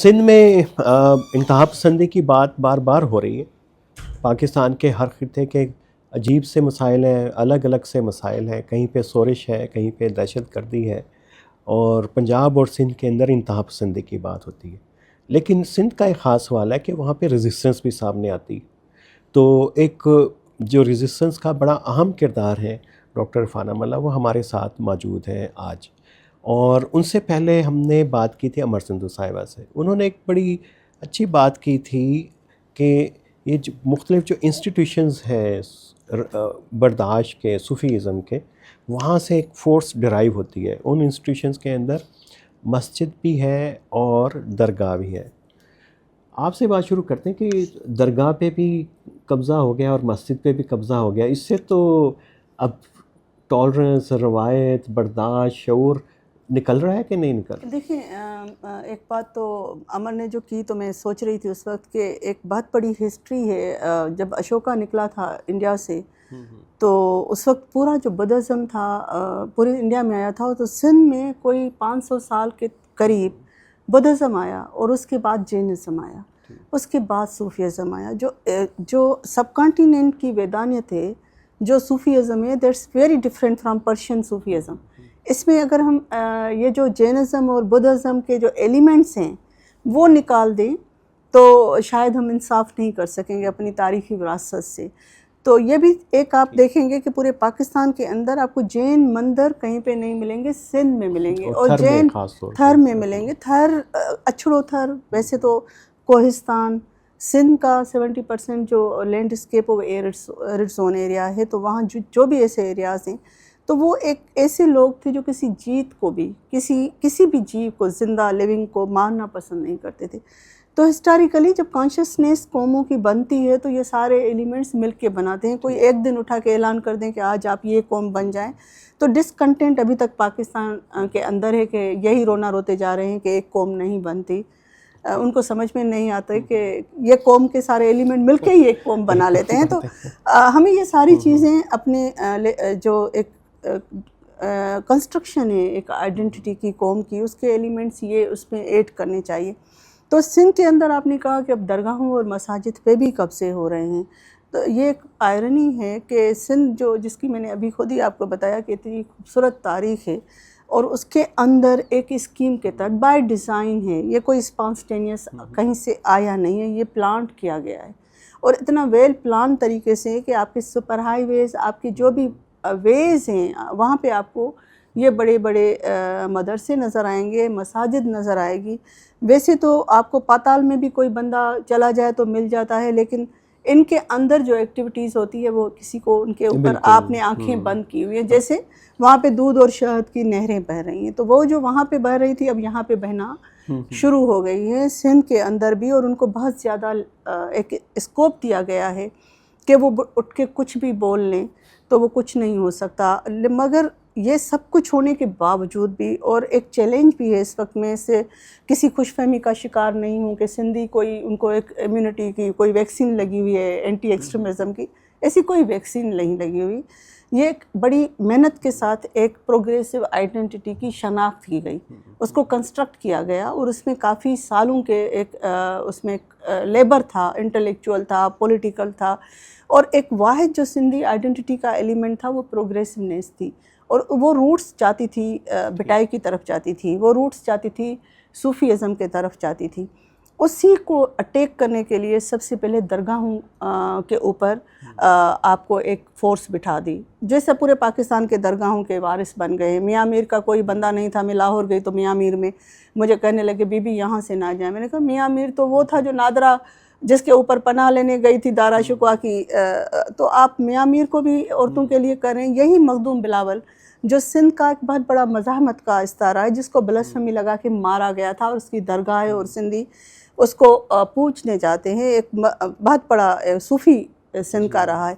سندھ میں انتہا پسندی کی بات بار بار ہو رہی ہے۔ پاکستان کے ہر خطے کے عجیب سے مسائل ہیں، الگ الگ سے مسائل ہیں، کہیں پہ شورش ہے، کہیں پہ دہشت گردی ہے، اور پنجاب اور سندھ کے اندر انتہا پسندی کی بات ہوتی ہے۔ لیکن سندھ کا ایک خاص سوال ہے کہ وہاں پہ ریزسٹنس بھی سامنے آتی ہے۔ تو ایک جو ریزسٹنس کا بڑا اہم کردار ہے ڈاکٹر عرفان املہ، وہ ہمارے ساتھ موجود ہیں آج۔ اور ان سے پہلے ہم نے بات کی تھی امر سندھو صاحبہ سے، انہوں نے ایک بڑی اچھی بات کی تھی کہ یہ جو مختلف جو انسٹیٹیوشنز ہیں برداشت کے، صوفیزم کے، وہاں سے ایک فورس ڈرائیو ہوتی ہے۔ ان انسٹیٹیوشنز کے اندر مسجد بھی ہے اور درگاہ بھی ہے۔ آپ سے بات شروع کرتے ہیں کہ درگاہ پہ بھی قبضہ ہو گیا اور مسجد پہ بھی قبضہ ہو گیا، اس سے تو اب ٹالرنس، روایت، برداشت، شعور نکل رہا ہے کہ نہیں نکل رہا؟ دیکھیں، ایک بات تو امر نے جو کی تو میں سوچ رہی تھی اس وقت کہ ایک بہت بڑی ہسٹری ہے۔ جب اشوکا نکلا تھا انڈیا سے تو اس وقت پورا جو بدھزم تھا پورے انڈیا میں آیا تھا، تو سندھ میں کوئی 500 سال کے قریب بدھزم آیا، اور اس کے بعد جینزم آیا، اس کے بعد صوفیزم آیا۔ جو سب کانٹیننٹ کی ویدانیت ہے، جو صوفیزم ہے، that's very different from Persian Sufism. اس میں اگر ہم یہ جو جینزم اور بدھزم کے جو ایلیمنٹس ہیں وہ نکال دیں تو شاید ہم انصاف نہیں کر سکیں گے اپنی تاریخی وراثت سے۔ تو یہ بھی ایک آپ دیکھیں گے کہ پورے پاکستان کے اندر آپ کو جین مندر کہیں پہ نہیں ملیں گے، سندھ میں ملیں گے، اور جین تھر میں ملیں گے۔ تھر اچھڑو تھر، ویسے تو کوہستان سندھ کا 70% جو لینڈ اسکیپ وہ ایرڈ زون ایریا ہے، تو وہاں جو بھی ایسے ایریاز ہیں، تو وہ ایک ایسے لوگ تھے جو کسی جیت کو بھی، کسی بھی جیو کو، زندہ لیونگ کو مارنا پسند نہیں کرتے تھے۔ تو ہسٹوریکلی جب کانشسنیس قوموں کی بنتی ہے تو یہ سارے ایلیمنٹس مل کے بناتے ہیں۔ کوئی ایک دن اٹھا کے اعلان کر دیں کہ آج آپ یہ قوم بن جائیں، تو ڈسکنٹینٹ ابھی تک پاکستان کے اندر ہے کہ یہی رونا روتے جا رہے ہیں کہ ایک قوم نہیں بنتی۔ ان کو سمجھ میں نہیں آتا کہ یہ قوم کے سارے ایلیمنٹ مل کے ہی ایک قوم بنا لیتے ہیں۔ تو ہمیں یہ ساری چیزیں اپنے جو ایک کنسٹرکشن ہے ایک آئیڈینٹی کی قوم کی، اس کے ایلیمنٹس یہ اس میں ایڈ کرنے چاہیے۔ تو سندھ کے اندر آپ نے کہا کہ اب درگاہوں اور مساجد پہ بھی قبضے ہو رہے ہیں، تو یہ ایک آئرنی ہے کہ سندھ جس کی میں نے ابھی خود ہی آپ کو بتایا کہ اتنی خوبصورت تاریخ ہے، اور اس کے اندر ایک اسکیم کے تحت بائی ڈیزائن ہے، یہ کوئی اسپانسٹینیس کہیں سے آیا نہیں ہے، یہ پلانٹ کیا گیا ہے، اور اتنا ویل پلان طریقے سے کہ آپ کے سپر ہائی ویز، آپ کے جو بھی ویز ہیں، وہاں پہ آپ کو یہ بڑے بڑے مدرسے نظر آئیں گے، مساجد نظر آئے گی۔ ویسے تو آپ کو پاتال میں بھی کوئی بندہ چلا جائے تو مل جاتا ہے، لیکن ان کے اندر جو ایکٹیویٹیز ہوتی ہے وہ کسی کو ان کے اوپر آپ نے آنکھیں بند کی ہوئی ہیں۔ جیسے وہاں پہ دودھ اور شہد کی نہریں بہہ رہی ہیں، تو وہ جو وہاں پہ بہہ رہی تھی اب یہاں پہ بہنا شروع ہو گئی ہے سندھ کے اندر بھی، اور ان کو بہت زیادہ ایک اسکوپ دیا گیا ہے کہ وہ اٹھ کے کچھ بھی بول لیں تو وہ کچھ نہیں ہو سکتا۔ مگر یہ سب کچھ ہونے کے باوجود بھی، اور ایک چیلنج بھی ہے اس وقت، میں سے کسی خوش فہمی کا شکار نہیں ہوں کہ سندھی کوئی ان کو ایک امیونٹی کی کوئی ویکسین لگی ہوئی ہے اینٹی ایکسٹریمزم کی، ایسی کوئی ویکسین نہیں لگی ہوئی۔ یہ ایک بڑی محنت کے ساتھ ایک پروگریسو آئیڈینٹی کی شناخت کی گئی، اس کو کنسٹرکٹ کیا گیا، اور اس میں کافی سالوں کے ایک اس میں لیبر تھا، انٹلیکچول تھا، پولیٹیکل تھا، اور ایک واحد جو سندھی آئیڈینٹی کا ایلیمنٹ تھا وہ پروگریسونیس تھی، اور وہ روٹس چاہتی تھی بٹائی کی طرف جاتی تھی، وہ روٹس چاہتی تھی صوفیزم کے طرف جاتی تھی۔ اسی کو اٹیک کرنے کے لیے سب سے پہلے درگاہوں کے اوپر آپ کو ایک فورس بٹھا دی، جیسے پورے پاکستان کے درگاہوں کے وارث بن گئے۔ میاں میر کا کوئی بندہ نہیں تھا، میں لاہور گئی تو میاں میر میں مجھے کہنے لگے بی بی یہاں سے نہ جائیں۔ میں نے کہا میاں میر تو وہ تھا جو نادرہ جس کے اوپر پناہ لینے گئی تھی دارا شکوہ کی، تو آپ میاں میر کو بھی عورتوں کے لیے کریں۔ یہی مخدوم بلاول جو سندھ کا ایک بہت بڑا مزاحمت کا استعارہ ہے، جس کو بلاسفمی لگا کے مارا گیا تھا، اور اس کی درگاہ ہے، اور سندھی اس کو پوجنے جاتے ہیں، ایک بہت بڑا صوفی سندھ کا رہا ہے۔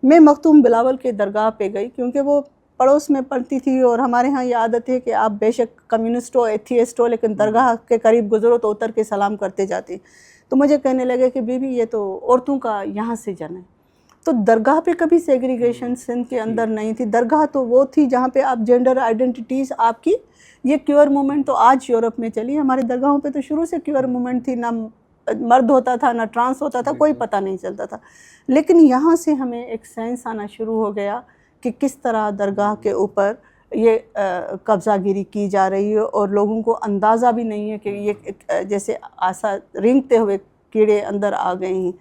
میں مخدوم بلاول کے درگاہ پہ گئی کیونکہ وہ پڑوس میں پڑتی تھی، اور ہمارے ہاں یہ عادت ہے کہ آپ بے شک کمیونسٹ ہو، ایتھیسٹ ہو، لیکن درگاہ کے قریب گزرو تو اتر کے سلام کرتے جاتے۔ تو مجھے کہنے لگے کہ بی بی یہ تو عورتوں کا یہاں سے جن ہے۔ تو درگاہ پہ کبھی سیگریگیشن سندھ کے اندر نہیں تھی. درگاہ تو وہ تھی جہاں پہ آپ جینڈر آئیڈینٹیٹیز آپ کی، یہ کیور مومنٹ تو آج یورپ میں چلی، ہمارے درگاہوں پہ تو شروع سے کیور مومنٹ تھی، نہ مرد ہوتا تھا نہ ٹرانس ہوتا تھا، کوئی پتہ نہیں چلتا تھا. لیکن یہاں سے ہمیں ایک سائنس آنا شروع ہو گیا کہ کس طرح درگاہ کے اوپر یہ قبضہ گیری کی جا رہی ہے، اور لوگوں کو اندازہ بھی نہیں ہے کہ یہ جیسے آسا رینگتے ہوئے کیڑے اندر آ گئے ہیں،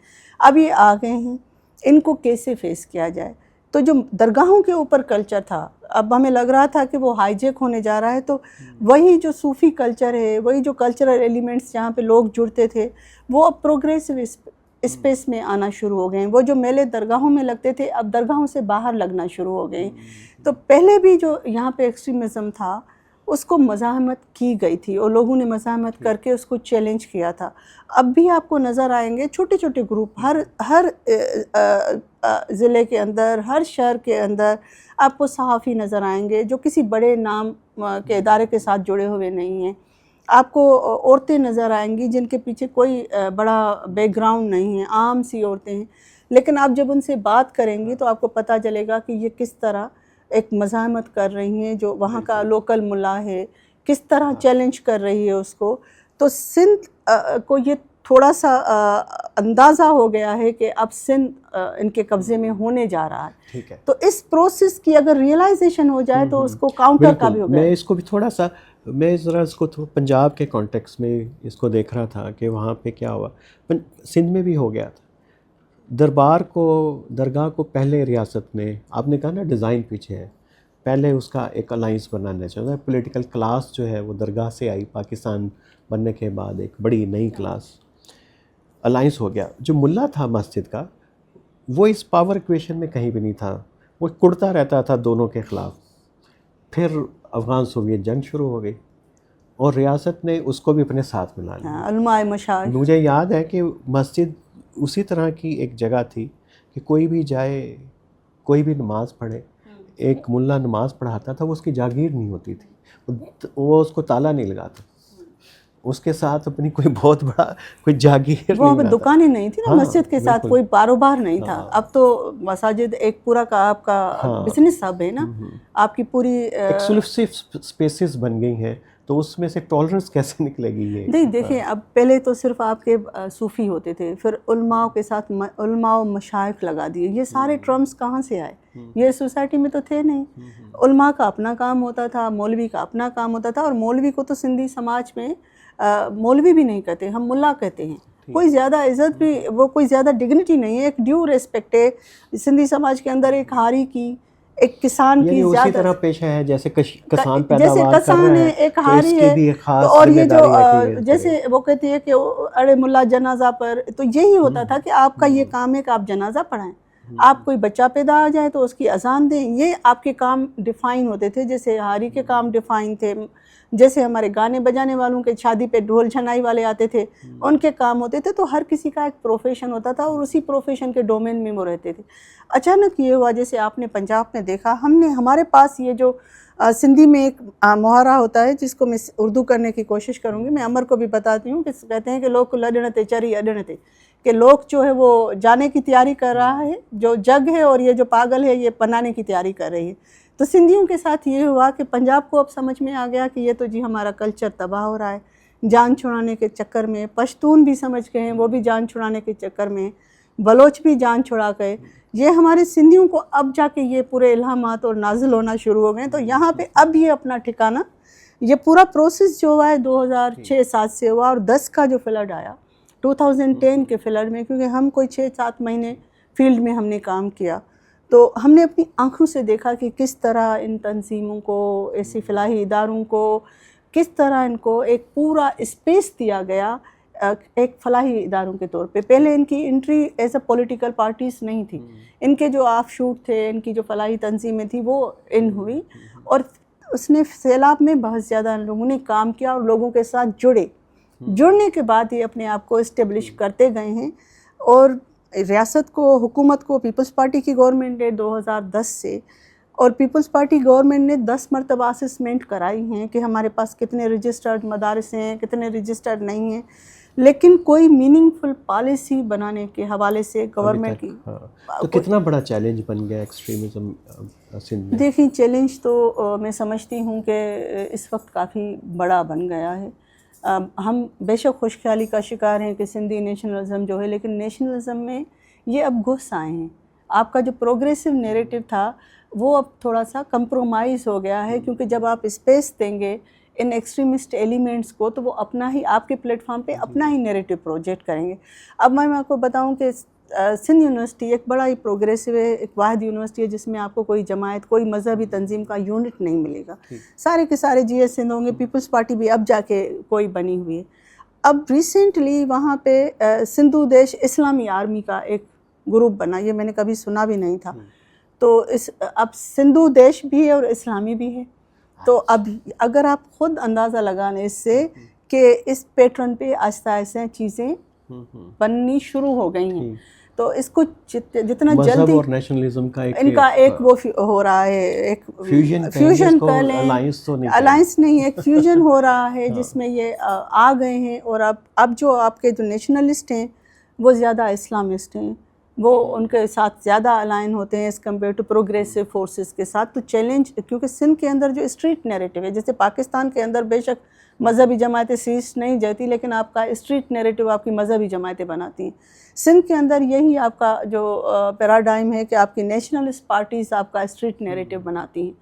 اب یہ آ گئے ہیں، ان کو کیسے فیس کیا جائے. تو جو درگاہوں کے اوپر کلچر تھا، اب ہمیں لگ رہا تھا کہ وہ ہائی جیک ہونے جا رہا ہے، تو وہی جو صوفی کلچر ہے، وہی جو کلچرل ایلیمنٹس جہاں پہ لوگ جڑتے تھے، وہ اب پروگریسو اسپیس میں آنا شروع ہو گئے ہیں. وہ جو میلے درگاہوں میں لگتے تھے اب درگاہوں سے باہر لگنا شروع ہو گئے ہیں. تو پہلے بھی جو یہاں پہ ایکسٹریمزم تھا اس کو مزاحمت کی گئی تھی، اور لوگوں نے مزاحمت کر کے اس کو چیلنج کیا تھا. اب بھی آپ کو نظر آئیں گے چھوٹے چھوٹے گروپ، ہر ضلع کے اندر، ہر شہر کے اندر آپ کو صحافی نظر آئیں گے جو کسی بڑے نام کے ادارے کے ساتھ جڑے ہوئے نہیں ہیں. آپ کو عورتیں نظر آئیں گی جن کے پیچھے کوئی بڑا بیک گراؤنڈ نہیں ہے، عام سی عورتیں ہیں، لیکن آپ جب ان سے بات کریں گی تو آپ کو پتہ چلے گا کہ یہ کس طرح ایک مزاحمت کر رہی ہیں. جو وہاں کا لوکل ملا ہے کس طرح چیلنج کر رہی ہے اس کو. تو سندھ کو یہ تھوڑا سا اندازہ ہو گیا ہے کہ اب سندھ ان کے قبضے میں ہونے جا رہا ہے. تو اس پروسیس کی اگر ریئلائزیشن ہو جائے تو اس کو کاؤنٹر کا بھی ہو گیا. میں اس کو بھی تھوڑا سا، میں ذرا اس کو پنجاب کے کانٹیکس میں اس کو دیکھ رہا تھا کہ وہاں پہ کیا ہوا. سندھ میں بھی ہو گیا تھا. درگاہ کو پہلے ریاست میں، آپ نے کہا نا ڈیزائن پیچھے ہے، پہلے اس کا ایک الائنس بنانا چاہتا ہے. پولیٹیکل کلاس جو ہے وہ درگاہ سے آئی، پاکستان بننے کے بعد ایک بڑی نئی کلاس الائنس ہو گیا. جو ملا تھا مسجد کا وہ اس پاور ایکویشن میں کہیں بھی نہیں تھا، وہ کڑتا رہتا تھا دونوں کے خلاف. پھر افغان سوویت جنگ شروع ہو گئی اور ریاست نے اس کو بھی اپنے ساتھ ملا لیا. علماء مشائخ، مجھے یاد ہے کہ مسجد اسی طرح کی ایک جگہ تھی کہ کوئی بھی جائے، کوئی بھی نماز پڑھے، ایک ملا نماز پڑھاتا تھا، وہ اس کی جاگیر نہیں ہوتی تھی، وہ اس کو تالا نہیں لگاتا، اس کے ساتھ اپنی کوئی بہت بڑا کوئی جاگیر وہ نہیں بناتا. دکانیں نہیں تھی نا مسجد کے ساتھ، کوئی کاروبار نہیں تھا. اب تو مساجد ایک پورا کا آپ کا بزنس ہب ہے نا، آپ کی پوری ایکسکلوسیو اسپیسز بن گئی ہیں. تو اس میں سے ٹالرنس کیسے نکلے گی یہ؟ نہیں دیکھیں، اب پہلے تو صرف آپ کے صوفی ہوتے تھے، پھر علماء کے ساتھ علماء و مشائخ لگا دیے. یہ سارے ٹرمز کہاں سے آئے؟ یہ سوسائٹی میں تو تھے نہیں. علماء کا اپنا کام ہوتا تھا، مولوی کا اپنا کام ہوتا تھا، اور مولوی کو تو سندھی سماج میں مولوی بھی نہیں کہتے، ہم ملا کہتے ہیں. کوئی زیادہ عزت بھی، وہ کوئی زیادہ ڈگنیٹی نہیں ہے، ایک ڈیو ریسپیکٹ ہے. سندھی سماج کے اندر ایک ہاری کی، ایک کسان کی اسی زیادہ طرح پیشہ ہے جیسے کسان جیسے پیداوار کر کسان رہا ہے، ہے ایک تو اس ہاری کی ہے. بھی ایک خاص اور یہ ذمہ جو داری ہے کہ جیسے وہ کہتی ہے کہ ارے ملا جنازہ پر، تو یہی ہوتا تھا کہ آپ کا یہ کام ہے کہ آپ جنازہ پڑھائیں. آپ کوئی بچہ پیدا آ جائے تو اس کی اذان دیں. یہ آپ کے کام ڈیفائن ہوتے تھے. جیسے ہاری کے کام ڈیفائن تھے، جیسے ہمارے گانے بجانے والوں کے شادی پہ ڈھول چھنائی والے آتے تھے، ان کے کام ہوتے تھے. تو ہر کسی کا ایک پروفیشن ہوتا تھا اور اسی پروفیشن کے ڈومین میں وہ رہتے تھے. اچانک یہ ہوا، جیسے آپ نے پنجاب میں دیکھا، ہمارے پاس یہ جو سندھی میں ایک محاورہ ہوتا ہے جس کو میں اردو کرنے کی کوشش کروں گی. میں عمر کو بھی بتاتی ہوں کہ کہتے ہیں کہ لوگ لڈنتے چری اڈنتے، کہ لوگ جو ہے وہ جانے کی تیاری کر رہا ہے، جو جگ ہے، اور یہ جو پاگل ہے یہ پنانے کی تیاری کر رہی ہے. تو سندھیوں کے ساتھ یہ ہوا کہ پنجاب کو اب سمجھ میں آ گیا کہ یہ تو جی ہمارا کلچر تباہ ہو رہا ہے جان چھڑانے کے چکر میں. پشتون بھی سمجھ گئے ہیں، وہ بھی جان چھڑانے کے چکر میں، بلوچ بھی جان چھڑا گئے. یہ ہمارے سندھیوں کو اب جا کے یہ پورے الہامات اور نازل ہونا شروع ہو گئے. تو یہاں پہ اب یہ اپنا ٹھکانہ، یہ پورا پروسیس جو ہوا ہے 2006-07 سے ہوا، اور 10 کا جو فلڈ آیا 2010 کے فلڈ میں، کیونکہ ہم کوئی 6-7 مہینے فیلڈ میں ہم نے کام کیا، تو ہم نے اپنی آنکھوں سے دیکھا کہ کس طرح ان تنظیموں کو، ایسی فلاحی اداروں کو، کس طرح ان کو ایک پورا اسپیس دیا گیا ایک فلاحی اداروں کے طور پہ. پہلے ان کی entry as a political parties نہیں تھی. ان کے جو آف شوٹ تھے، ان کی جو فلاحی تنظیمیں تھیں، وہ ان ہوئی، اور اس نے سیلاب میں بہت زیادہ لوگوں نے کام کیا اور لوگوں کے ساتھ جڑنے کے بعد یہ اپنے آپ کو اسٹیبلش کرتے گئے ہیں. اور ریاست کو، حکومت کو پیپلز پارٹی کی گورنمنٹ نے 2010 سے، اور پیپلز پارٹی گورنمنٹ نے 10 مرتبہ اسسمنٹ کرائی ہیں کہ ہمارے پاس کتنے رجسٹرڈ مدارس ہیں، کتنے رجسٹرڈ نہیں ہیں. لیکن کوئی میننگ فل پالیسی بنانے کے حوالے سے گورنمنٹ کی تو کتنا بڑا چیلنج بن گیا ایکسٹریمزم سندھ میں؟ دیکھیں چیلنج تو میں سمجھتی ہوں کہ اس وقت کافی بڑا بن گیا ہے. ہم بے شک خوش خیالی کا شکار ہیں کہ سندھی نیشنلزم جو ہے، لیکن نیشنلزم میں یہ اب گھس آئے ہیں. آپ کا جو پروگریسو نیریٹو تھا وہ اب تھوڑا سا کمپرومائز ہو گیا ہے، کیونکہ جب آپ اسپیس دیں گے ان ایکسٹریمسٹ ایلیمنٹس کو تو وہ اپنا ہی آپ کے پلیٹ فارم پہ اپنا ہی نیریٹو پروجیکٹ کریں گے. اب میں آپ کو بتاؤں کہ سندھ یونیورسٹی ایک بڑا ہی پروگریسو ہے، ایک واحد یونیورسٹی ہے جس میں آپ کو کوئی جماعت، کوئی مذہبی تنظیم کا یونٹ نہیں ملے گا. سارے کے سارے جی ایس سندھ ہوں گے. پیپلز پارٹی بھی اب جا کے کوئی بنی ہوئی ہے. اب ریسنٹلی وہاں پہ سندھو دیش اسلامی آرمی کا ایک گروپ بنا، یہ میں نے کبھی سنا بھی نہیں تھا. تو اب سندھو دیش بھی ہے اور اسلامی بھی ہے. تو اب اگر آپ خود اندازہ لگانے اس سے کہ اس پیٹرن پہ آہستہ آہستہ چیزیں بننی شروع ہو گئی ہیں، تو اس کو جتنا جلدی اور نیشنلزم کا ان کا ایک وہ ہو رہا ہے، ایک فیوژن کہہ لیں، الائنس نہیں، ایک فیوژن ہو رہا ہے جس میں یہ آ گئے ہیں. اور اب جو آپ کے جو نیشنلسٹ ہیں وہ زیادہ اسلامسٹ ہیں، وہ ان کے ساتھ زیادہ الائن ہوتے ہیں as compare to progressive forces کے ساتھ. تو چیلنج، کیونکہ سندھ کے اندر جو اسٹریٹ نیریٹو ہے، جیسے پاکستان کے اندر بے شک مذہبی جماعتیں سیس نہیں جاتی، لیکن آپ کا اسٹریٹ نیریٹو آپ کی مذہبی جماعتیں بناتی ہیں. سندھ کے اندر یہی آپ کا جو پیراڈائم ہے کہ آپ کی نیشنلسٹ پارٹیز آپ کا اسٹریٹ نیریٹو بناتی ہیں.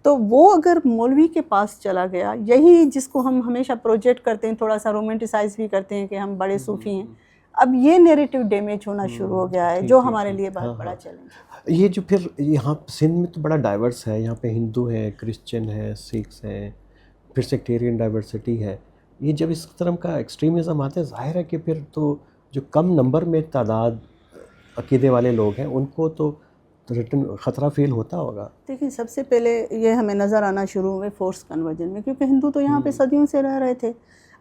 تو وہ اگر مولوی کے پاس چلا گیا، یہی جس کو ہم ہمیشہ پروجیکٹ کرتے ہیں، تھوڑا سا رومانٹیسائز بھی کرتے ہیں کہ ہم بڑے صوفی ہیں، اب یہ نیریٹو ڈیمیج ہونا شروع ہو گیا ہے، جو ہمارے لیے بہت بڑا چیلنج ہے. یہ جو پھر یہاں سندھ میں تو بڑا ڈائیورس ہے، یہاں پہ ہندو ہیں، کرسچن ہیں، سکھس ہیں، پھر سیکٹیرین ڈائیورسٹی ہے. یہ جب اس طرح کا ایکسٹریمزم آتا ہے، ظاہر ہے کہ پھر تو جو کم نمبر میں تعداد عقیدے والے لوگ ہیں ان کو تو ریٹن خطرہ فیل ہوتا ہوگا. دیکھیں سب سے پہلے یہ ہمیں نظر آنا شروع ہوئے فورس کنورژن میں، کیونکہ ہندو تو یہاں پہ صدیوں سے رہ رہے تھے.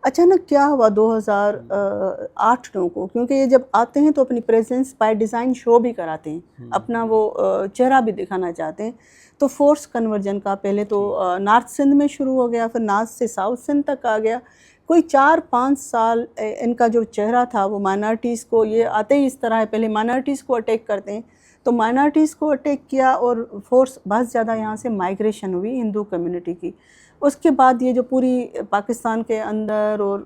اچانک کیا ہوا 2008 کو، کیونکہ یہ جب آتے ہیں تو اپنی پریزنس بائی ڈیزائن شو بھی کراتے ہیں، اپنا وہ چہرہ بھی دکھانا چاہتے ہیں. تو فورس کنورژن کا پہلے تو نارتھ سندھ میں شروع ہو گیا، پھر نارتھ سے ساؤتھ سندھ تک آ گیا. کوئی 4-5 سال ان کا جو چہرہ تھا وہ مائنارٹیز کو، یہ آتے ہی اس طرح ہے، پہلے مائنارٹیز کو اٹیک کرتے ہیں. تو مائنارٹیز کو اٹیک کیا اور فورس بہت زیادہ یہاں سے مائگریشن ہوئی ہندو کمیونٹی کی. اس کے بعد یہ جو پوری پاکستان کے اندر اور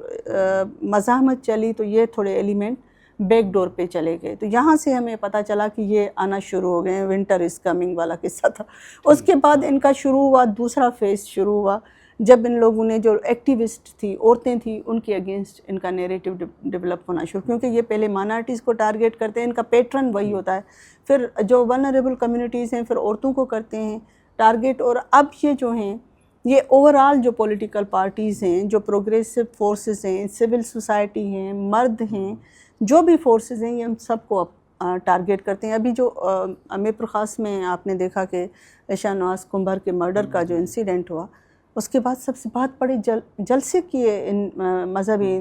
مزاحمت چلی تو یہ تھوڑے ایلیمنٹ بیک ڈور پہ چلے گئے. تو یہاں سے ہمیں پتہ چلا کہ یہ آنا شروع ہو گئے ہیں، ونٹر از کمنگ والا قصہ تھا. اس کے بعد ان کا شروع ہوا دوسرا فیز شروع ہوا، جب ان لوگوں نے جو ایکٹیوسٹ تھی، عورتیں تھیں، ان کے اگینسٹ ان کا نیریٹو ڈیولپ ہونا شروع، کیونکہ یہ پہلے مائنارٹیز کو ٹارگیٹ کرتے ہیں، ان کا پیٹرن وہی ہوتا ہے. پھر جو ولنریبل کمیونٹیز ہیں پھر عورتوں کو کرتے ہیں ٹارگیٹ. اور اب یہ جو ہیں یہ اوورآل جو پولیٹیکل پارٹیز ہیں، جو پروگریسو فورسز ہیں، سول سوسائٹی ہیں، مرد ہیں، جو بھی فورسز ہیں، یہ ہم سب کو ٹارگیٹ کرتے ہیں. ابھی جو میپر خاص میں آپ نے دیکھا کہ شاہ نواز کنبھر کے مرڈر کا جو انسیڈنٹ ہوا، اس کے بعد سب سے بہت بڑے جلسے کیے ان مذہبی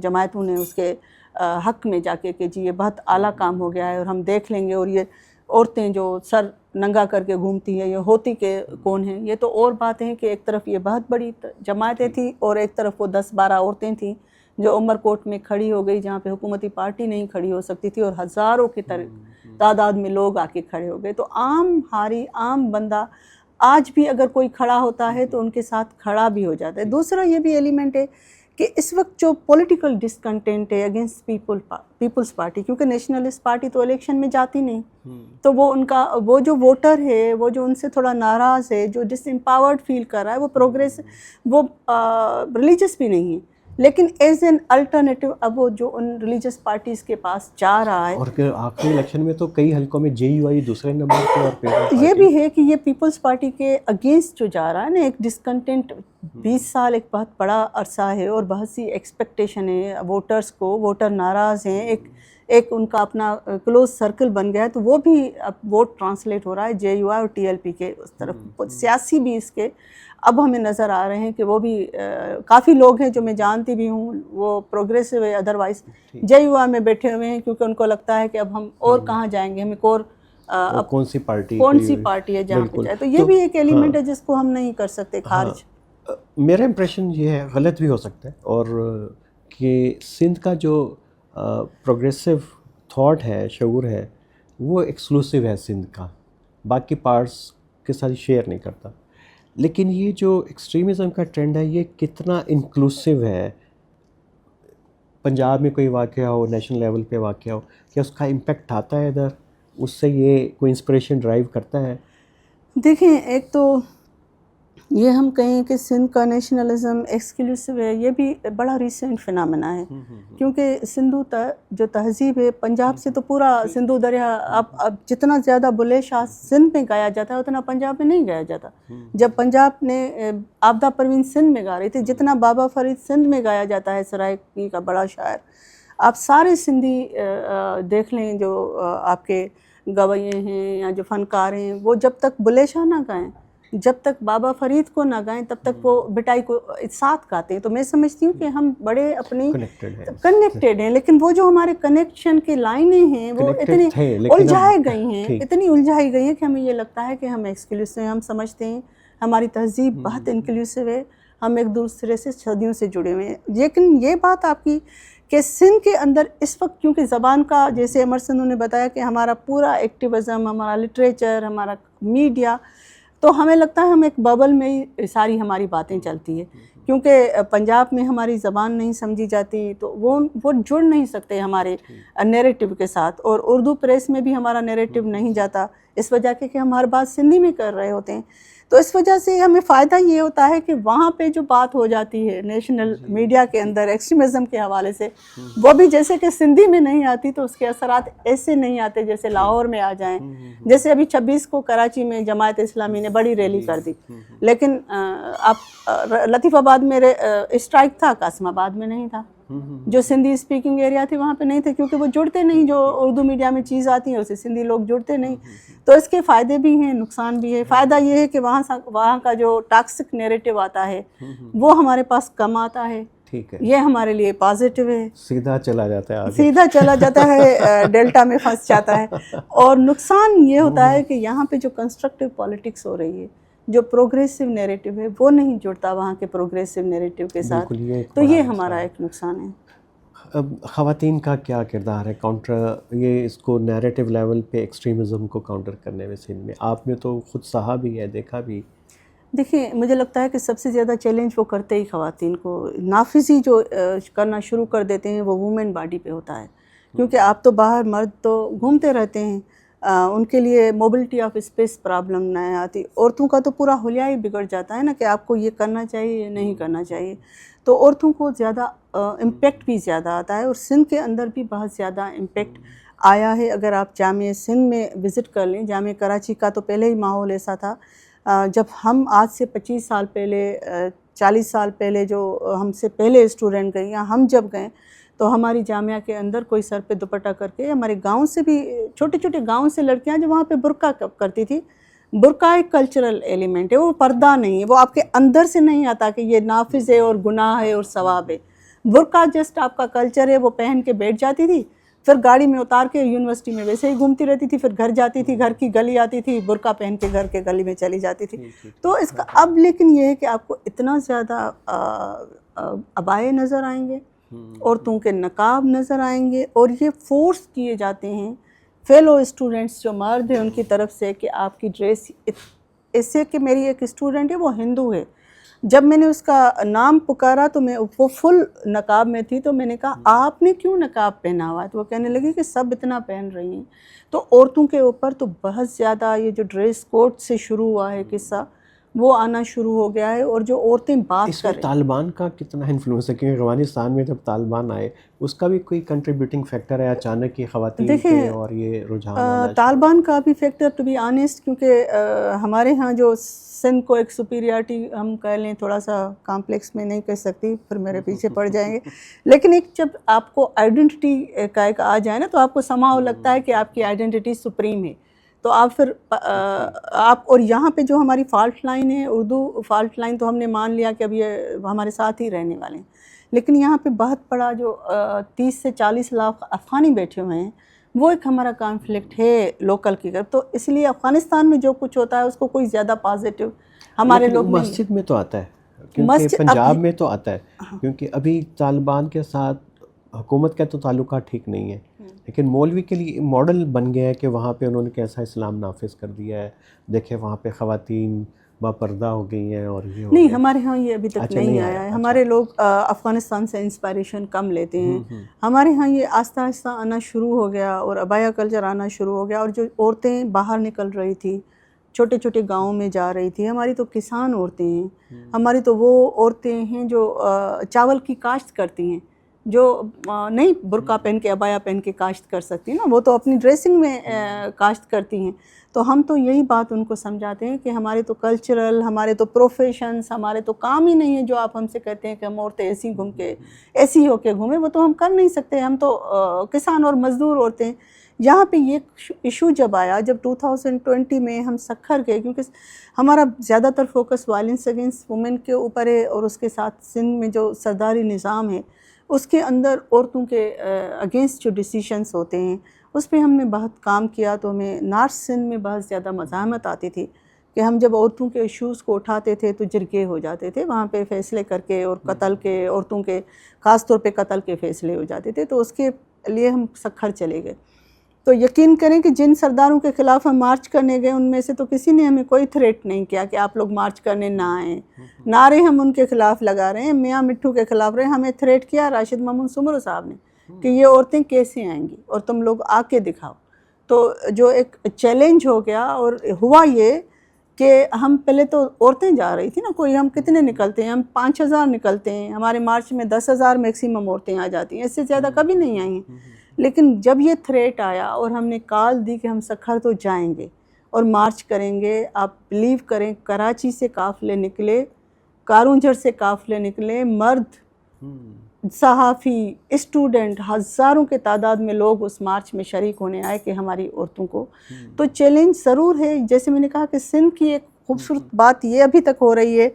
جماعتوں نے اس کے حق میں جا کے کہ جی یہ بہت اعلیٰ کام ہو گیا ہے اور ہم دیکھ لیں گے. اور یہ عورتیں جو سر ننگا کر کے گھومتی ہیں، یہ ہوتی کہ کون ہیں؟ یہ تو اور بات ہے کہ ایک طرف یہ بہت بڑی جماعتیں تھیں اور ایک طرف وہ 10-12 عورتیں تھیں جو عمر کوٹ میں کھڑی ہو گئی، جہاں پہ حکومتی پارٹی نہیں کھڑی ہو سکتی تھی، اور ہزاروں کی تعداد میں لوگ آ کے کھڑے ہو گئے. تو عام بندہ آج بھی اگر کوئی کھڑا ہوتا ہے تو ان کے ساتھ کھڑا بھی ہو جاتا ہے. دوسرا یہ بھی ایلیمنٹ ہے کہ اس وقت جو پولیٹیکل ڈسکنٹینٹ ہے اگینسٹ پیپلز پارٹی، کیونکہ نیشنلسٹ پارٹی تو الیکشن میں جاتی نہیں، تو وہ ان کا وہ جو ووٹر ہے، وہ جو ان سے تھوڑا ناراض ہے، جو ڈس امپاورڈ فیل کر رہا ہے، وہ پروگریس، وہ ریلیجس بھی نہیں ہے، لیکن ایز این الٹرنیٹو اب وہ جو ان ریلیجس پارٹیز کے پاس جا رہا ہے. اور آخری الیکشن میں تو کئی حلقوں میں جے یو آئی دوسرے نمبر پہ، اور یہ بھی ہے کہ یہ پیپلز پارٹی کے اگینسٹ جو جا رہا ہے نا، ایک ڈسکنٹینٹ 20 سال ایک بہت بڑا عرصہ ہے اور بہت سی ایکسپیکٹیشن ہے ووٹرز کو، ووٹر ناراض ہیں، ایک ان کا اپنا کلوز سرکل بن گیا ہے. تو وہ بھی اب ووٹ ٹرانسلیٹ ہو رہا ہے جے یو آئی اور ٹی ایل پی کے اس طرف. سیاسی بھی اس کے اب ہمیں نظر آ رہے ہیں کہ وہ بھی کافی لوگ ہیں جو میں جانتی بھی ہوں، وہ پروگریسو ہے، ادروائز جے یو آئی میں بیٹھے ہوئے ہیں، کیونکہ ان کو لگتا ہے کہ اب ہم اور کہاں جائیں گے، ہمیں کون سی پارٹی ہے جہاں پہ جائے. تو یہ بھی ایک ایلیمنٹ ہے جس کو ہم نہیں کر سکتے خارج. میرا امپریشن یہ ہے، غلط بھی ہو سکتا ہے، اور کہ سندھ کا جو پروگریسو تھاٹ ہے، شعور ہے، وہ ایکسکلوسیو ہے سندھ کا، باقی پارٹس کے ساتھ شیئر نہیں کرتا. لیکن یہ جو ایکسٹریمزم کا ٹرینڈ ہے یہ کتنا انکلوسیو ہے؟ پنجاب میں کوئی واقعہ ہو، نیشنل لیول پہ واقعہ ہو، کیا اس کا امپیکٹ آتا ہے ادھر؟ اس سے یہ کوئی انسپریشن ڈرائیو کرتا ہے؟ دیکھیں، ایک تو یہ ہم کہیں کہ سندھ کا نیشنلزم ایکسکلوسیو ہے، یہ بھی بڑا ریسنٹ فنامنا ہے، کیونکہ سندھو جو تہذیب ہے پنجاب سے تو پورا سندھو دریا، اب جتنا زیادہ بلے شاہ سندھ میں گایا جاتا ہے اتنا پنجاب میں نہیں گایا جاتا. جب پنجاب نے آبدہ پروین سندھ میں گا رہی تھی، جتنا بابا فرید سندھ میں گایا جاتا ہے، سرائکی کا بڑا شاعر. آپ سارے سندھی دیکھ لیں جو آپ کے گویے ہیں یا جو فنکار ہیں، وہ جب تک بلے شاہ نہ گائیں، جب تک بابا فرید کو نہ گائیں، تب تک وہ بٹائی کو ساتھ گاتے ہیں. تو میں سمجھتی ہوں کہ ہم بڑے اپنی کنیکٹڈ ہیں، لیکن وہ جو ہمارے کنیکشن کی لائنیں ہیں وہ اتنی الجھائی گئی ہیں، اتنی الجھائی گئی ہیں کہ ہمیں یہ لگتا ہے کہ ہم ایکسکلوسیو ہیں. ہم سمجھتے ہیں ہماری تہذیب بہت انکلوسیو ہے، ہم ایک دوسرے سے صدیوں سے جڑے ہوئے ہیں. لیکن یہ بات آپ کی کہ سندھ کے اندر اس وقت کیونکہ زبان کا، جیسے امرسندھو نے بتایا کہ ہمارا پورا ایکٹیویزم، ہمارا لٹریچر، ہمارا میڈیا، تو ہمیں لگتا ہے ہم ایک ببل میں ہی ساری ہماری باتیں چلتی ہے. کیونکہ پنجاب میں ہماری زبان نہیں سمجھی جاتی تو وہ جڑ نہیں سکتے ہمارے نیریٹو کے ساتھ، اور اردو پریس میں بھی ہمارا نیریٹو نہیں جاتا اس وجہ کہ ہم ہر بات سندھی میں کر رہے ہوتے ہیں. تو اس وجہ سے ہمیں فائدہ یہ ہوتا ہے کہ وہاں پہ جو بات ہو جاتی ہے نیشنل میڈیا کے اندر ایکسٹریمزم کے حوالے سے، وہ بھی جیسے کہ سندھی میں نہیں آتی تو اس کے اثرات ایسے نہیں آتے جیسے لاہور میں آ جائیں. جیسے ابھی 26 کو کراچی میں جماعت اسلامی نے بڑی ریلی کر دی، لیکن آپ لطیف آباد میں اسٹرائک تھا، قاسم آباد میں نہیں تھا. جو سندھی اسپیکنگ ایریا تھی وہاں پہ نہیں تھے، کیونکہ وہ جڑتے نہیں. جو اردو میڈیا میں چیز آتی ہے اسے سندھی لوگ جڑتے نہیں. تو اس کے فائدے بھی ہیں، نقصان بھی ہے. فائدہ یہ ہے کہ وہاں کا جو ٹاکسک نیریٹو آتا ہے وہ ہمارے پاس کم آتا ہے، یہ ہمارے لیے پازیٹیو ہے. سیدھا چلا جاتا ہے آگے، سیدھا چلا جاتا ہے، ڈیلٹا میں پھنس جاتا ہے. اور نقصان یہ ہوتا ہے کہ یہاں پہ جو کنسٹرکٹیو پالیٹکس ہو رہی ہے، جو پروگریسو نیریٹو ہے وہ نہیں جڑتا وہاں کے پروگریسو نیریٹو کے ساتھ. تو یہ ہمارا ایک نقصان ہے. اب خواتین کا کیا کردار ہے یہ اس کو نیریٹو لیول پہ ایکسٹریمزم کو کاؤنٹر کرنے میں سندھ میں؟ آپ نے تو خود سہا بھی ہے، دیکھا بھی. دیکھیں، مجھے لگتا ہے کہ سب سے زیادہ چیلنج وہ کرتے ہی خواتین کو، نافذی جو کرنا شروع کر دیتے ہیں وہ وومن باڈی پہ ہوتا ہے. کیونکہ آپ تو باہر مرد تو گھومتے رہتے ہیں، ان کے لیے موبلٹی آف اسپیس پرابلم نہیں آتی. عورتوں کا تو پورا حلیہ ہی بگڑ جاتا ہے نا کہ آپ کو یہ کرنا چاہیے یا نہیں کرنا چاہیے. تو عورتوں کو زیادہ امپیکٹ بھی زیادہ آتا ہے، اور سندھ کے اندر بھی بہت زیادہ امپیکٹ آیا ہے. اگر آپ جامعہ سندھ میں وزٹ کر لیں، جامعہ کراچی کا تو پہلے ہی ماحول ایسا تھا. جب ہم آج سے 25 سال پہلے، 40 سال پہلے جو ہم سے پہلے اسٹوڈنٹ گئے یا ہم جب گئے تو ہماری جامعہ کے اندر کوئی سر پہ دوپٹہ کر کے، ہمارے گاؤں سے بھی چھوٹے چھوٹے گاؤں سے لڑکیاں جو وہاں پہ برقع کرتی تھی. برقع ایک کلچرل ایلیمنٹ ہے، وہ پردہ نہیں ہے، وہ آپ کے اندر سے نہیں آتا کہ یہ نافذ ہے اور گناہ ہے اور ثواب ہے. برقع جسٹ آپ کا کلچر ہے. وہ پہن کے بیٹھ جاتی تھی، پھر گاڑی میں اتار کے یونیورسٹی میں ویسے ہی گھومتی رہتی تھی، پھر گھر جاتی تھی، گھر کی گلی آتی تھی، برقع پہن کے گھر کے گلی میں چلی جاتی تھی. تو اس کا اب لیکن یہ ہے کہ آپ کو اتنا زیادہ عبائے نظر آئیں گے، عورتوں کے نقاب نظر آئیں گے، اور یہ فورس کیے جاتے ہیں فیلو اسٹوڈنٹس جو مرد ہیں ان کی طرف سے کہ آپ کی ڈریس ایسے کہ میری ایک اسٹوڈنٹ ہے وہ ہندو ہے. جب میں نے اس کا نام پکارا تو وہ فل نقاب میں تھی، تو میں نے کہا آپ نے کیوں نقاب پہنا ہوا ہے؟ تو وہ کہنے لگی کہ سب اتنا پہن رہی ہیں. تو عورتوں کے اوپر تو بہت زیادہ یہ جو ڈریس کوڈ سے شروع ہوا ہے قصہ، وہ آنا شروع ہو گیا ہے. اور جو عورتیں بات کر رہی ہیں، طالبان کا کتنا انفلوئنس ہے؟ کیونکہ افغانستان میں جب طالبان آئے اس کا بھی کوئی کنٹریبیوٹنگ فیکٹر ہے اچانک یہ خواتین پہ اور یہ رجحان؟ طالبان کا بھی فیکٹر ٹو بی آنیسٹ، کیونکہ ہمارے ہاں جو سندھ کو ایک سپیریارٹی ہم کہہ لیں، تھوڑا سا کامپلیکس میں نہیں کہہ سکتی، پھر میرے پیچھے پڑ جائیں گے. لیکن ایک جب آپ کو آئیڈینٹی کا ایک آ جائے نا تو آپ کو سماؤ لگتا ہے کہ آپ کی آئیڈینٹی سپریم ہے. تو آپ پھر آپ، اور یہاں پہ جو ہماری فالٹ لائن ہے، اردو فالٹ لائن، تو ہم نے مان لیا کہ اب یہ ہمارے ساتھ ہی رہنے والے ہیں. لیکن یہاں پہ بہت بڑا جو 30 سے 40 لاکھ افغانی بیٹھے ہوئے ہیں، وہ ایک ہمارا کانفلکٹ ہے لوکل کی طرف. تو اس لیے افغانستان میں جو کچھ ہوتا ہے اس کو کوئی زیادہ پازیٹیو ہمارے لوگ نہیں. مسجد میں تو آتا ہے کیونکہ پنجاب میں تو آتا ہے، کیونکہ ابھی طالبان کے ساتھ حکومت کا تو تعلقات ٹھیک نہیں ہے، لیکن مولوی کے لیے ماڈل بن گیا ہے کہ وہاں پہ انہوں نے کیسا اسلام نافذ کر دیا ہے. دیکھیں وہاں پہ خواتین باپردہ ہو گئی ہیں اور یہ نہیں، ہمارے ہاں یہ ابھی تک نہیں آیا ہے. ہمارے لوگ افغانستان سے انسپائریشن کم لیتے ہیں. ہمارے ہاں یہ آہستہ آہستہ آنا شروع ہو گیا اور ابایا کلچر آنا شروع ہو گیا. اور جو عورتیں باہر نکل رہی تھی، چھوٹے چھوٹے گاؤں میں جا رہی تھی، ہماری تو کسان عورتیں ہیں، ہماری تو وہ عورتیں ہیں جو چاول کی کاشت کرتی ہیں، جو نہیں برقع پہن کے ابایا پہن کے کاشت کر سکتی نا، وہ تو اپنی ڈریسنگ میں کاشت کرتی ہیں. تو ہم تو یہی بات ان کو سمجھاتے ہیں کہ ہمارے تو کلچرل، ہمارے تو پروفیشنز، ہمارے تو کام ہی نہیں ہے جو آپ ہم سے کہتے ہیں کہ ہم عورتیں ایسی گھوم کے ایسی ہو کے گھومیں، وہ تو ہم کر نہیں سکتے. ہم تو کسان اور مزدور عورتیں ہیں. یہاں پہ یہ ایشو جب آیا، جب 2020 میں ہم سکھر گئے، کیونکہ ہمارا زیادہ تر فوکس وائلنس اگینسٹ وومن کے اوپر ہے، اور اس کے ساتھ سندھ میں جو سرداری نظام ہے اس کے اندر عورتوں کے اگینسٹ جو ڈیسیشنز ہوتے ہیں اس پہ ہم نے بہت کام کیا. تو ہمیں نارتھ سندھ میں بہت زیادہ مزاحمت آتی تھی کہ ہم جب عورتوں کے ایشوز کو اٹھاتے تھے تو جرگے ہو جاتے تھے وہاں پہ فیصلے کر کے، اور قتل کے، عورتوں کے خاص طور پہ قتل کے فیصلے ہو جاتے تھے. تو اس کے لیے ہم سکھر چلے گئے. تو یقین کریں کہ جن سرداروں کے خلاف ہم مارچ کرنے گئے ان میں سے تو کسی نے ہمیں کوئی تھریٹ نہیں کیا کہ آپ لوگ مارچ کرنے نہ آئیں. نعرے ہم ان کے خلاف لگا رہے ہیں، میاں مٹھو کے خلاف رہے ہیں. ہمیں تھریٹ کیا راشد محمود سمرو صاحب نے کہ یہ عورتیں کیسے آئیں گی اور تم لوگ آ کے دکھاؤ. تو جو ایک چیلنج ہو گیا، اور ہوا یہ کہ ہم پہلے تو عورتیں جا رہی تھی نا، کوئی ہم کتنے نکلتے ہیں، ہم 5000 نکلتے ہیں، ہمارے مارچ میں 10,000 میکسیمم عورتیں آ جاتی ہیں، اس سے زیادہ کبھی نہیں آئی ہیں. لیکن جب یہ تھریٹ آیا اور ہم نے کال دی کہ ہم سکھر تو جائیں گے اور مارچ کریں گے، آپ بلیو کریں کراچی سے قافلے نکلے، کارونجھر سے قافلے نکلے، مرد، صحافی، اسٹوڈنٹ، ہزاروں کے تعداد میں لوگ اس مارچ میں شریک ہونے آئے کہ ہماری عورتوں کو. تو چیلنج ضرور ہے. جیسے میں نے کہا کہ سندھ کی ایک خوبصورت بات یہ ابھی تک ہو رہی ہے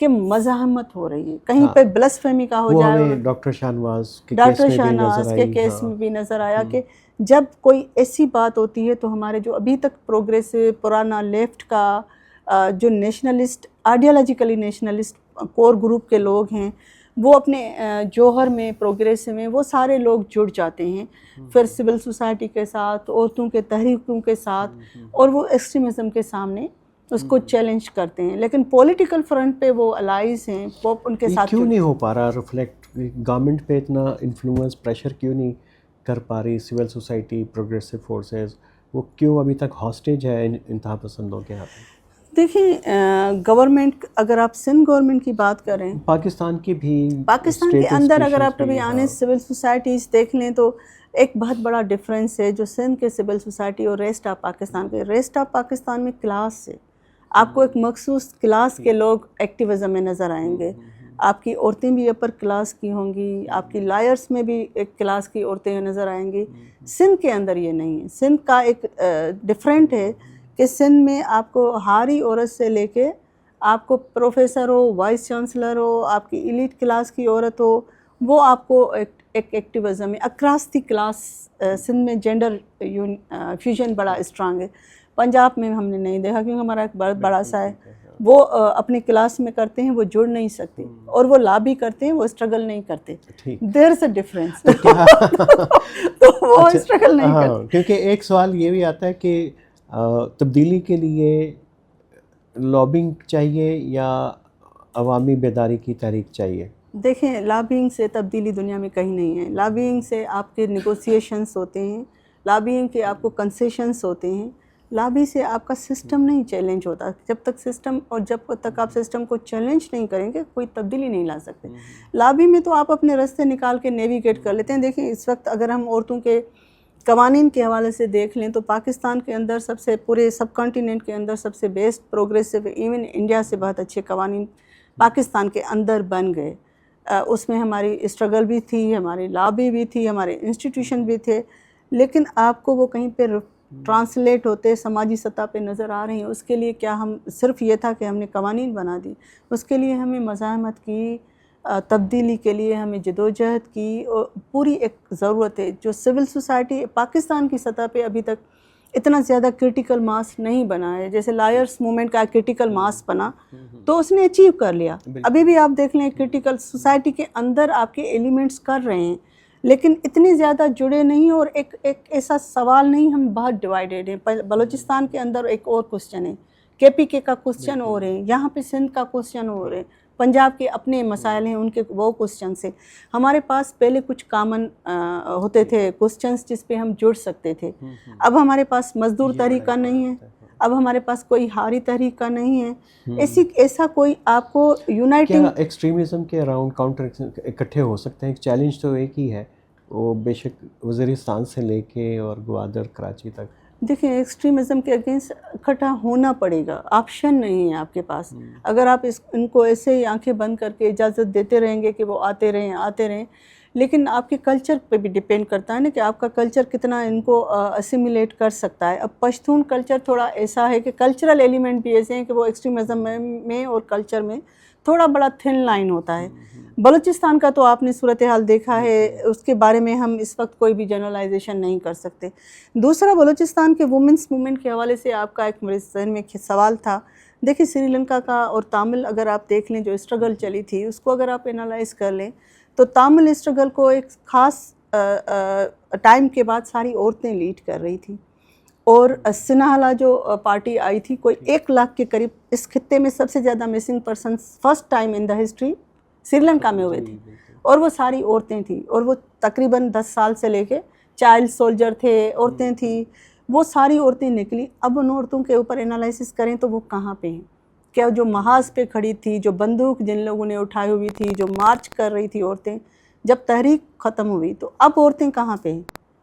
کہ مزاحمت ہو رہی ہے، کہیں پہ بلسفیمی کا ہو جائے. اور ڈاکٹر شاہنواز کے کیس میں بھی نظر آیا کہ جب کوئی ایسی بات ہوتی ہے تو ہمارے جو ابھی تک پروگریسو پرانا لیفٹ کا جو nationalist, ideologically nationalist core group کے لوگ ہیں، وہ اپنے جوہر میں، پروگریس میں وہ سارے لوگ جڑ جاتے ہیں پھر سول سوسائٹی کے ساتھ، عورتوں کے تحریکوں کے ساتھ، اور وہ ایکسٹریمزم کے سامنے اس کو چیلنج کرتے ہیں. لیکن پولیٹیکل فرنٹ پہ وہ الائز ہیں، وہ ان کے ساتھ کیوں نہیں ہو پا رہا ریفلیکٹ؟ گورنمنٹ پہ اتنا انفلوئنس، پریشر کیوں نہیں کر پا رہی سول سوسائٹی، پروگریسو فورسز؟ وہ کیوں ابھی تک ہاسٹیج ہے انتہا پسندوں کے ہاتھ میں؟ دیکھیں گورنمنٹ، اگر آپ سندھ گورنمنٹ کی بات کریں، پاکستان کی بھی، پاکستان کے اندر اگر آپ to be honest civil societies دیکھ لیں تو ایک بہت بڑا ڈفرینس ہے جو سندھ کے سول سوسائٹی اور ریسٹ آف پاکستان کے. ریسٹ آف پاکستان میں کلاس ہے، آپ کو ایک مخصوص کلاس کے لوگ ایکٹیویزم میں نظر آئیں گے. آپ کی عورتیں بھی اپر کلاس کی ہوں گی، آپ کی لائرس میں بھی ایک کلاس کی عورتیں نظر آئیں گی. سندھ کے اندر یہ نہیں ہے. سندھ کا ایک ڈفرینٹ ہے کہ سندھ میں آپ کو ہاری عورت سے لے کے آپ کو پروفیسر ہو، وائس چانسلر ہو، آپ کی ایلیٹ کلاس کی عورت ہو، وہ آپ کو ایک ایکٹیویزم ہے اکراس دی کلاس. سندھ میں جینڈر فیوژن بڑا اسٹرانگ ہے. پنجاب میں ہم نے نہیں دیکھا کیونکہ ہمارا ایک بڑا سا ہے، وہ اپنی کلاس میں کرتے ہیں، وہ جڑ نہیں سکتے، اور وہ لابی کرتے ہیں، وہ اسٹرگل نہیں کرتے. دیر از اے ڈفرینس. تو وہ اسٹرگل نہیں کرتے. کیونکہ ایک سوال یہ بھی آتا ہے کہ تبدیلی کے لیے لابنگ چاہیے یا عوامی بیداری کی تحریک چاہیے؟ دیکھیں لابینگ سے تبدیلی دنیا میں کہیں نہیں ہے. لابینگ سے آپ کے نیگوسیشنز ہوتے ہیں، لابینگ کے آپ کو کنسیشنز ہوتے ہیں. لابی سے آپ کا سسٹم نہیں چیلنج ہوتا. جب تک سسٹم، اور جب تک آپ سسٹم کو چیلنج نہیں کریں گے کوئی تبدیلی نہیں لا سکتے. لابی میں تو آپ اپنے راستے نکال کے نیویگیٹ کر لیتے ہیں. دیکھیں اس وقت اگر ہم عورتوں کے قوانین کے حوالے سے دیکھ لیں تو پاکستان کے اندر سب سے، پورے سب کانٹیننٹ کے اندر سب سے بیسٹ پروگریسو، ایون انڈیا سے بہت اچھے قوانین پاکستان کے اندر بن گئے. اس میں ہماری اسٹرگل بھی تھی، ہماری لابی بھی تھی، ہمارے انسٹیٹیوشن بھی تھے، لیکن آپ کو وہ کہیں پہ ٹرانسلیٹ ہوتے سماجی سطح پہ نظر آ رہے ہیں. اس کے لیے کیا ہم صرف یہ تھا کہ ہم نے قوانین بنا دی؟ اس کے لیے ہمیں مزاحمت کی، تبدیلی کے لیے ہمیں جدوجہد کی، اور پوری ایک ضرورت ہے. جو سول سوسائٹی پاکستان کی سطح پہ ابھی تک اتنا زیادہ کرٹیکل ماس نہیں بنا ہے. جیسے لائرس موومنٹ کا کرٹیکل ماس بنا تو اس نے اچیو کر لیا. ابھی بھی آپ دیکھ لیں کرٹیکل سوسائٹی کے اندر آپ کے ایلیمنٹس کر رہے ہیں لیکن اتنے زیادہ جڑے نہیں, اور ایک ایسا سوال نہیں, ہم بہت ڈیوائیڈیڈ ہیں. بلوچستان کے اندر ایک اور کوسچن ہے, KPK کا کوسچن اور ہے, یہاں پہ سندھ کا کوسچن اور ہے, پنجاب کے اپنے مسائل ہیں ان کے وہ کوسچن سے. ہمارے پاس پہلے کچھ کامن ہوتے تھے کوسچنس جس پہ ہم جڑ سکتے تھے. اب ہمارے پاس مزدور تحریک کا نہیں ہے, اب ہمارے پاس کوئی ہاری تحریک کا نہیں ہے. ایسا کوئی آپ کو یونائٹنگ. کیا ایکسٹریمزم کے اراؤنڈ کاؤنٹر اکٹھے ہو سکتے ہیں؟ ایک چیلنج تو ایک ہی ہے, وہ بے شک وزیرستان سے لے کے اور گوادر کراچی تک. دیکھیں ایکسٹریمزم کے اگینسٹ اکٹھا ہونا پڑے گا, آپشن نہیں ہے آپ کے پاس. اگر آپ ان کو ایسے ہی آنکھیں بند کر کے اجازت دیتے رہیں گے کہ وہ آتے رہیں, لیکن آپ کے کلچر پہ بھی ڈیپینڈ کرتا ہے نا کہ آپ کا کلچر کتنا ان کو اسیمیلیٹ کر سکتا ہے. اب پشتون کلچر تھوڑا ایسا ہے کہ کلچرل ایلیمنٹ بھی ایسے ہیں کہ وہ ایکسٹریمزم میں اور کلچر میں تھوڑا بڑا تھن لائن ہوتا ہے. بلوچستان کا تو آپ نے صورتحال دیکھا ہے, اس کے بارے میں ہم اس وقت کوئی بھی جنرلائزیشن نہیں کر سکتے. دوسرا, بلوچستان کے وومنس موومنٹ کے حوالے سے آپ کا ایک میرے ذہن میں سوال تھا. دیکھیں سری لنکا کا اور تامل اگر آپ دیکھ لیں جو اسٹرگل چلی تھی اس کو اگر آپ انالائز کر لیں تو تامل اسٹرگل کو ایک خاص ٹائم کے بعد ساری عورتیں لیڈ کر رہی تھیں. اور سنہالا جو پارٹی آئی تھی, کوئی 1 لاکھ کے قریب اس خطے میں سب سے زیادہ missing persons first time in the history Sri Lanka میں ہوئے تھے, اور وہ ساری عورتیں تھیں, اور وہ تقریباً 10 سال سے لے کے چائلڈ سولجر تھے, عورتیں تھیں, وہ ساری عورتیں نکلی. اب ان عورتوں کے اوپر انالائسس کریں تو وہ کہاں پہ ہیں؟ کیا جو محاذ پہ کھڑی تھی, جو بندوق جن لوگوں نے اٹھائی ہوئی تھی, جو مارچ کر رہی تھی عورتیں, جب تحریک ختم ہوئی تو اب عورتیں کہاں پہ ہیں؟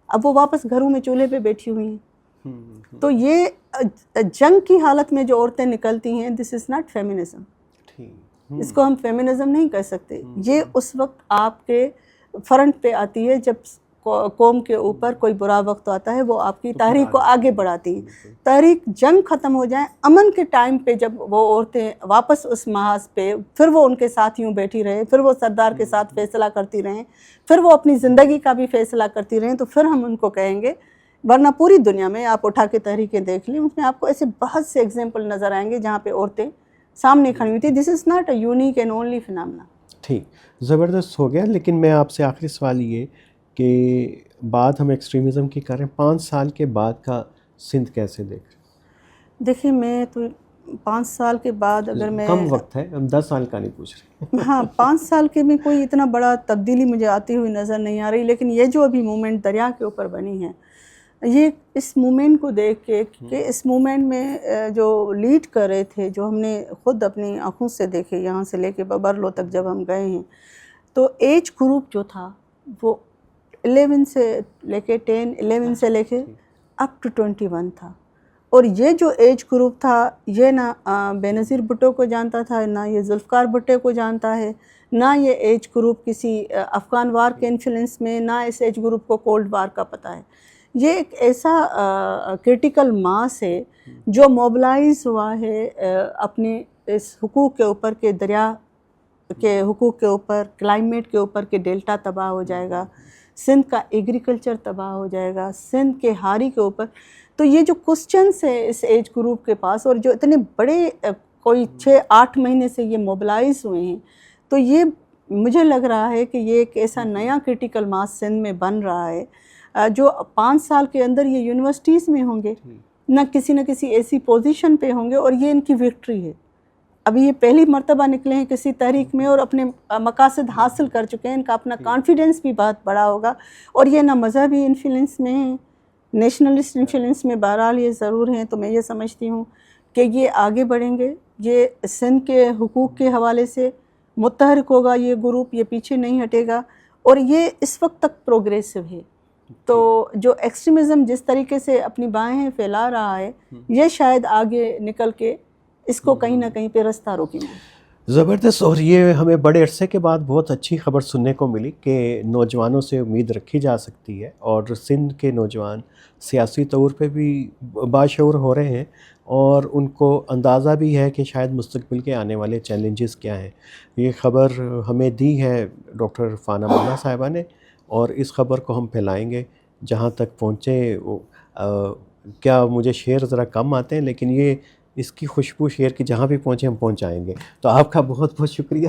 اب وہ واپس گھروں میں چولہے پہ بیٹھی ہوئی ہیں. تو یہ جنگ کی حالت میں جو عورتیں نکلتی ہیں, دس از ناٹ فیمنزم. اس کو ہم فیمنزم نہیں کہہ سکتے. یہ اس وقت آپ کے فرنٹ پہ آتی ہے جب قوم کے اوپر کوئی برا وقت آتا ہے, وہ آپ کی تحریک کو آگے بڑھاتی ہیں. تحریک جنگ ختم ہو جائے, امن کے ٹائم پہ جب وہ عورتیں واپس اس محاذ پہ, پھر وہ ان کے ساتھ یوں بیٹھی رہیں, پھر وہ سردار کے ساتھ فیصلہ کرتی رہیں, پھر وہ اپنی زندگی کا بھی فیصلہ کرتی رہیں, تو پھر ہم ان کو کہیں گے. ورنہ پوری دنیا میں آپ اٹھا کے تحریکیں دیکھ لیں, اس میں آپ کو ایسے بہت سے ایگزامپل نظر آئیں گے جہاں پہ عورتیں سامنے کھڑی ہوئی تھی. This is not a unique and only phenomena. ٹھیک, زبردست ہو گیا. لیکن میں آپ سے آخری سوال یہ کہ بات ہم ایکسٹریمزم کی کر رہے ہیں, 5 سال کے بعد کا سندھ کیسے دیکھ رہے ہیں؟ دیکھیں میں تو 5 سال کے بعد اگر میں, کم وقت ہے, ہم 10 سال کا نہیں پوچھ رہے. ہاں 5 سال کے میں کوئی اتنا بڑا تبدیلی مجھے آتی ہوئی نظر نہیں آ رہی. لیکن یہ جو ابھی موومنٹ دریا کے اوپر بنی ہے, یہ اس موومنٹ کو دیکھ کے کہ اس موومنٹ میں جو لیڈ کر رہے تھے, جو ہم نے خود اپنی آنکھوں سے دیکھے, یہاں سے لے کے ببرلو تک جب ہم گئے ہیں, تو ایج گروپ جو تھا وہ 11 سے لے کے 11 سے لے کے اپ ٹو 21 تھا. اور یہ جو ایج گروپ تھا, یہ نہ بینظیر بھٹو کو جانتا تھا, نہ یہ ذوالفقار بھٹو کو جانتا ہے, نہ یہ ایج گروپ کسی افغان وار کے انفلوئنس میں, نہ اس ایج گروپ کو کولڈ وار کا پتہ ہے. یہ ایک ایسا کرٹیکل ماس ہے جو موبلائز ہوا ہے اپنے اس حقوق کے اوپر کہ دریا کے حقوق کے اوپر, کلائمیٹ کے اوپر کہ ڈیلٹا تباہ ہو جائے گا, سندھ کا ایگریکلچر تباہ ہو جائے گا, سندھ کے ہاری کے اوپر. تو یہ جو کوسچنس ہے اس ایج گروپ کے پاس, اور جو اتنے بڑے کوئی 6-8 مہینے سے یہ موبلائز ہوئے ہیں, تو یہ مجھے لگ رہا ہے کہ یہ ایک ایسا نیا کرٹیکل ماس سندھ میں بن رہا ہے جو 5 سال کے اندر یہ یونیورسٹیز میں ہوں گے, نہ کسی ایسی پوزیشن پہ ہوں گے, اور یہ ان کی وکٹری ہے. ابھی یہ پہلی مرتبہ نکلے ہیں کسی تحریک میں اور اپنے مقاصد حاصل کر چکے ہیں, ان کا اپنا کانفیڈنس بھی بہت بڑا ہوگا. اور یہ نہ مذہبی انفلوئنس میں ہیں, نیشنلسٹ انفلوئنس میں بہرحال یہ ضرور ہیں. تو میں یہ سمجھتی ہوں کہ یہ آگے بڑھیں گے, یہ سندھ کے حقوق کے حوالے سے متحرک ہوگا یہ گروپ, یہ پیچھے نہیں ہٹے گا, اور یہ اس وقت تک پروگریسو ہے. تو جو ایکسٹریمزم جس طریقے سے اپنی بائیں پھیلا رہا ہے, یہ شاید آگے نکل کے اس کو کہیں نہ کہیں پہ رستہ روکیں گے. زبردست. اور یہ ہمیں بڑے عرصے کے بعد بہت اچھی خبر سننے کو ملی کہ نوجوانوں سے امید رکھی جا سکتی ہے, اور سندھ کے نوجوان سیاسی طور پہ بھی باشعور ہو رہے ہیں, اور ان کو اندازہ بھی ہے کہ شاید مستقبل کے آنے والے چیلنجز کیا ہیں. یہ خبر ہمیں دی ہے ڈاکٹر فانا مولا صاحبہ نے, اور اس خبر کو ہم پھیلائیں گے جہاں تک پہنچے. کیا مجھے شعر ذرا کم آتے ہیں، لیکن یہ اس کی خوشبو شعر کی جہاں بھی پہنچے ہم پہنچائیں گے. تو آپ کا بہت بہت شکریہ.